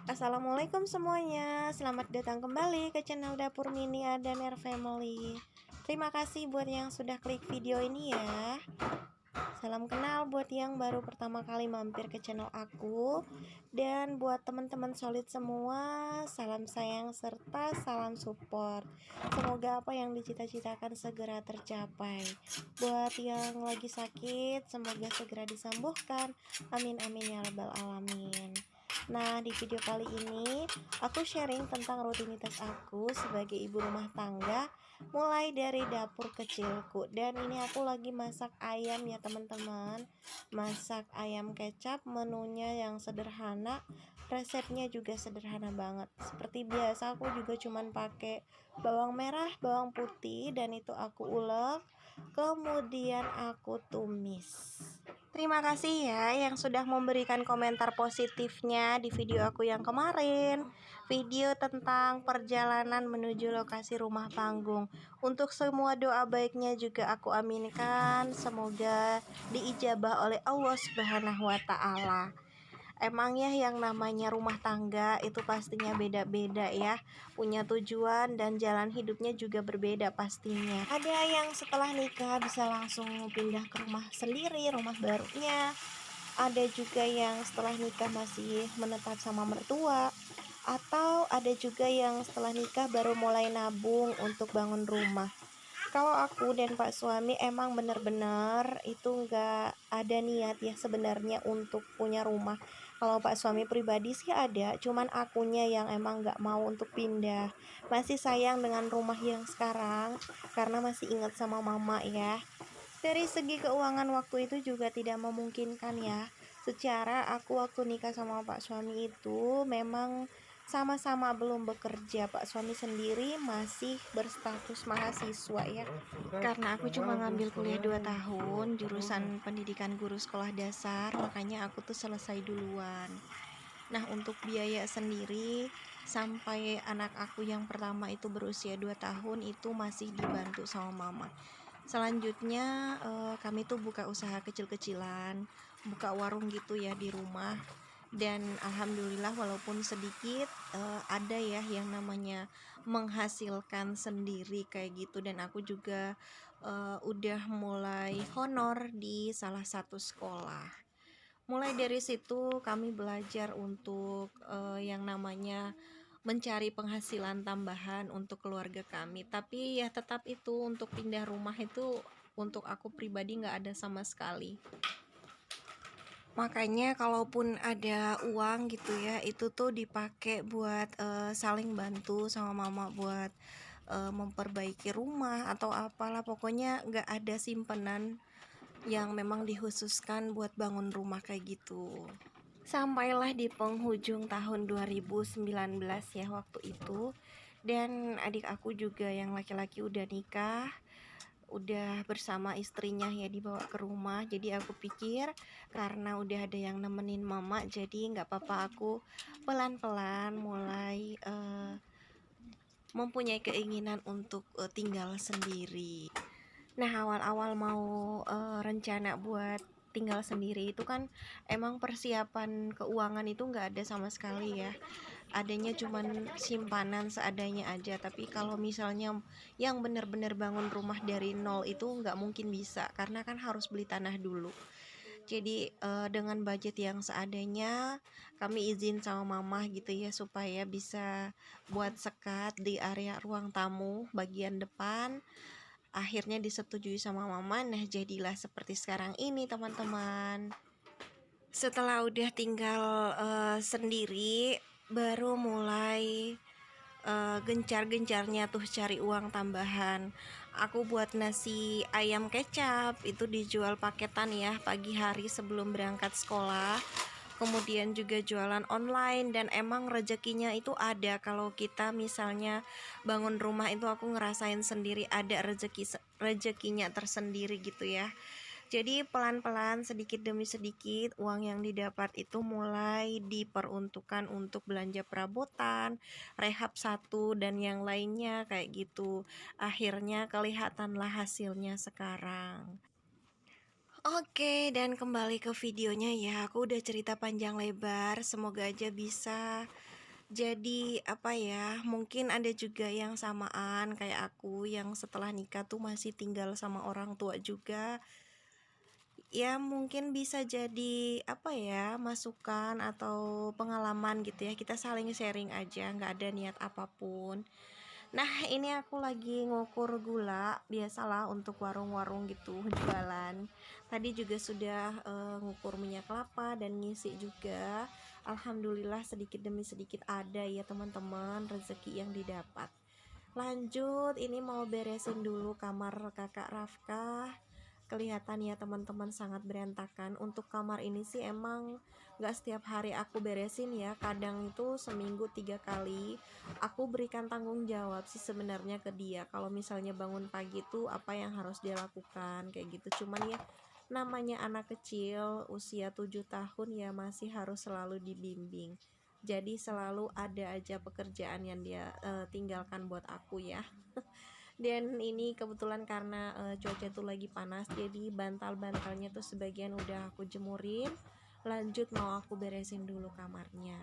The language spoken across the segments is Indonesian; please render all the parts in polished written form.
Assalamualaikum semuanya, selamat datang kembali ke channel Dapur Mini Adaner Family. Terima kasih buat yang sudah klik video ini ya. Salam kenal buat yang baru pertama kali mampir ke channel aku. Dan buat teman-teman solid semua, salam sayang serta salam support. Semoga apa yang dicita-citakan segera tercapai. Buat yang lagi sakit, semoga segera disembuhkan. Amin amin ya rabbal alamin. Nah, di video kali ini aku sharing tentang rutinitas aku sebagai ibu rumah tangga, mulai dari dapur kecilku. Dan ini aku lagi masak ayam ya teman-teman. Masak ayam kecap, menunya yang sederhana, resepnya juga sederhana banget. Seperti biasa aku juga cuman pakai bawang merah, bawang putih, dan itu aku ulek, kemudian aku tumis. Terima kasih ya yang sudah memberikan komentar positifnya di video aku yang kemarin, video tentang perjalanan menuju lokasi rumah panggung. Untuk semua doa baiknya juga aku aminkan, semoga diijabah oleh Allah Subhanahu wa taala. Emangnya yang namanya rumah tangga itu pastinya beda-beda ya, punya tujuan dan jalan hidupnya juga berbeda pastinya. Ada yang setelah nikah bisa langsung pindah ke rumah sendiri, rumah barunya. Ada juga yang setelah nikah masih menetap sama mertua. Atau ada juga yang setelah nikah baru mulai nabung untuk bangun rumah. Kalau aku dan Pak suami emang bener-bener itu nggak ada niat ya sebenarnya untuk punya rumah. Kalau Pak suami pribadi sih ada, cuman akunya yang emang nggak mau untuk pindah. Masih sayang dengan rumah yang sekarang karena masih ingat sama mama ya. Dari segi keuangan waktu itu juga tidak memungkinkan ya. Secara aku waktu nikah sama Pak suami itu memang sama-sama belum bekerja. Pak suami sendiri masih berstatus mahasiswa ya. Karena aku cuma ngambil kuliah 2 tahun, jurusan pendidikan guru sekolah dasar, makanya aku tuh selesai duluan. Nah, untuk biaya sendiri sampai anak aku yang pertama itu berusia 2 tahun itu masih dibantu sama mama. Selanjutnya kami tuh buka usaha kecil-kecilan, buka warung gitu ya di rumah. Dan alhamdulillah walaupun sedikit ada ya yang namanya menghasilkan sendiri kayak gitu. Dan aku juga udah mulai honor di salah satu sekolah. Mulai dari situ kami belajar untuk yang namanya mencari penghasilan tambahan untuk keluarga kami. Tapi ya tetap itu untuk pindah rumah itu untuk aku pribadi nggak ada sama sekali. Makanya kalaupun ada uang gitu ya, itu tuh dipakai buat saling bantu sama mama buat memperbaiki rumah atau apalah, pokoknya nggak ada simpanan yang memang dikhususkan buat bangun rumah kayak gitu. Sampailah di penghujung tahun 2019 ya waktu itu. Dan adik aku juga yang laki-laki udah nikah, udah bersama istrinya ya, dibawa ke rumah. Jadi aku pikir karena udah ada yang nemenin mama, jadi nggak apa-apa aku pelan-pelan mulai mempunyai keinginan untuk tinggal sendiri. Nah, awal-awal mau rencana buat tinggal sendiri itu kan emang persiapan keuangan itu nggak ada sama sekali ya. Adanya cuman simpanan seadanya aja. Tapi kalau misalnya yang benar-benar bangun rumah dari nol itu nggak mungkin bisa, karena kan harus beli tanah dulu. Jadi dengan budget yang seadanya kami izin sama mama gitu ya, supaya bisa buat sekat di area ruang tamu bagian depan. Akhirnya disetujui sama mama. Nah, jadilah seperti sekarang ini teman-teman. Setelah udah tinggal sendiri, baru mulai gencar-gencarnya tuh cari uang tambahan. Aku buat nasi ayam kecap itu dijual paketan ya pagi hari sebelum berangkat sekolah. Kemudian juga jualan online, dan emang rezekinya itu ada kalau kita misalnya bangun rumah itu. Aku ngerasain sendiri ada rezekinya tersendiri gitu ya. Jadi pelan-pelan sedikit demi sedikit uang yang didapat itu mulai diperuntukkan untuk belanja perabotan, rehab satu dan yang lainnya kayak gitu. Akhirnya kelihatanlah hasilnya sekarang. Oke, dan kembali ke videonya ya. Aku udah cerita panjang lebar, semoga aja bisa Jadi apa ya, mungkin ada juga yang samaan kayak aku yang setelah nikah tuh masih tinggal sama orang tua juga. Ya mungkin bisa jadi apa ya, masukan atau pengalaman gitu ya. Kita saling sharing aja, nggak ada niat apapun. Nah, ini aku lagi ngukur gula, biasalah untuk warung-warung gitu jualan. Tadi juga sudah ngukur minyak kelapa dan ngisi juga. Alhamdulillah sedikit demi sedikit ada ya teman-teman rezeki yang didapat. Lanjut, ini mau beresin dulu kamar kakak Rafkah. Kelihatan ya teman-teman sangat berantakan. Untuk kamar ini sih emang gak setiap hari aku beresin ya, kadang itu seminggu 3 kali. Aku berikan tanggung jawab sih sebenarnya ke dia, kalau misalnya bangun pagi tuh apa yang harus dia lakukan kayak gitu. Cuman ya namanya anak kecil usia 7 tahun ya masih harus selalu dibimbing, jadi selalu ada aja pekerjaan yang dia tinggalkan buat aku ya. Dan ini kebetulan karena cuaca tuh lagi panas, jadi bantal-bantalnya tuh sebagian udah aku jemurin. Lanjut mau aku beresin dulu kamarnya.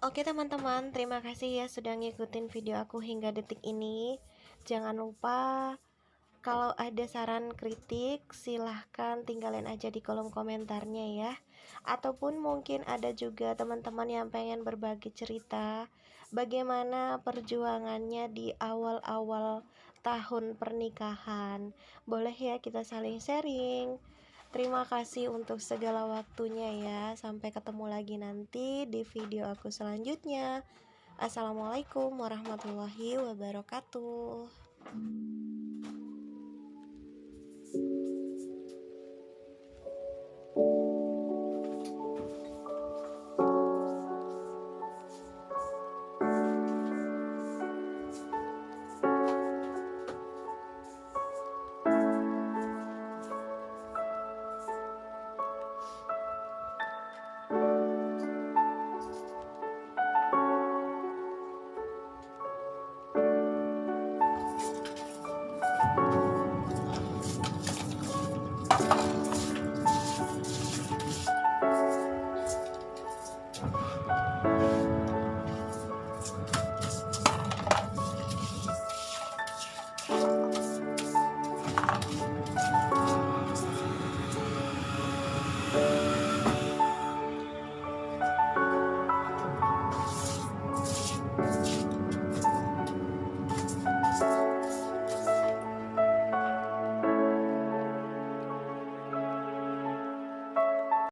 Oke teman-teman, terima kasih ya sudah ngikutin video aku hingga detik ini. Jangan lupa kalau ada saran kritik silahkan tinggalin aja di kolom komentarnya ya. Ataupun mungkin ada juga teman-teman yang pengen berbagi cerita bagaimana perjuangannya di awal-awal tahun pernikahan. Boleh ya kita saling sharing. Terima kasih untuk segala waktunya ya. Sampai ketemu lagi nanti di video aku selanjutnya. Assalamualaikum warahmatullahi wabarakatuh.